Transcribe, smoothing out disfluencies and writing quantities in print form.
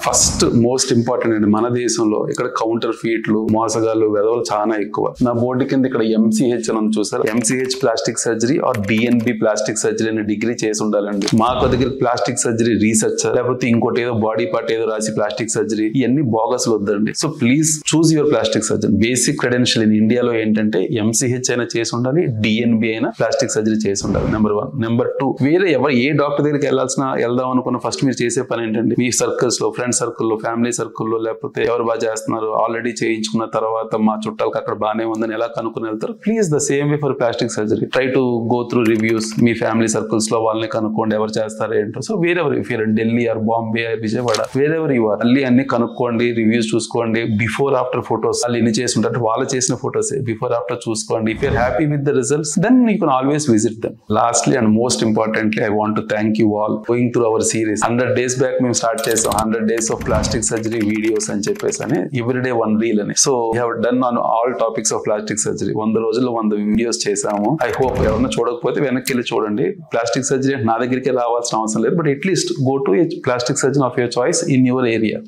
First most important అండి మన దేశంలో ఇక్కడ కౌంటర్ ఫీట్లు మోసగాళ్ళు వెదవలు చాలా ఎక్కువ. నా బోర్డు కింద ఇక్కడ MCH అని చూసారు. MCH plastic surgery or DNB plastic surgery అనే డిగ్రీ చేసి ఉండాలండి. మాకు దగ్గర ప్లాస్టిక్ సర్జరీ రీసెర్చ్ లేకపోతే ఇంకోటి ఏదో బాడీ పార్ట్ ఏదో రాసి ప్లాస్టిక్ సర్జరీ ఇవన్నీ బోగస్లు వద్దండి. So please choose your plastic surgery. Basic credential in ఇండియాలో ఏంటంటే MCH అయినా చేసి ఉండాలి, DNB అయినా ప్లాస్టిక్ సర్జరీ చేసి ఉండాలి. నెంబర్ 1. నెంబర్ 2, వేరే ఏ డాక్టర్ దగ్గరికి వెళ్దాం అనుకున్న ఫస్ట్ మీరు చేసే పని ఏంటంటే మీ సర్కిల్స్ లో, ఫ్రెండ్ సర్కిల్లో, ఫ్యామిలీ సర్కిల్లో, లేకపోతే ఎవరు బాగా చేస్తున్నారు ఆల్రెడీ చేయించుకున్న తర్వాత మా చుట్టాలకు అక్కడ బాగానే ఉందని ఎలా కనుక్కుని వెళ్తారు. Please the same way for plastic surgery. Try to go through reviews. మీ ఫ్యామిలీ సర్కిల్స్ లో వాళ్ళని కనుక్కోండి ఎవరు చేస్తారో ఏంటో. So wherever if your Delhi or Bombay or Vijayawada wherever you are అన్ని కనుక్కోండి, రివ్యూస్ చూసుకోండి, బిఫోర్ ఆఫ్టర్ ఫొటోస్ వాళ్ళు ఎన్ని చేసి ఉంటారు వాళ్ళు చేసిన ఫొటోస్ బిఫోర్ ఆఫ్టర్ చూసుకోండి. If your happy with the results then you can always visit them. Lastly and most importantly I want to thank you all going through our series. 100 days back మేము start చేసాం 100 days of plastic surgery videos అని చెప్పేసి అని everyday 1 reel అని. So we have done on all topics of plastic surgery. 100 రోజుల్లో 100 videos చేసాము. I hope ఎవరైనా చూడకపోతే వెనక్కి వెళ్ళి చూడండి. ప్లాస్టిక్ సర్జరీ నా దగ్గరికి రావాల్సిన అవసరం లేదు, but at least go to A plastic surgeon of your choice in your area.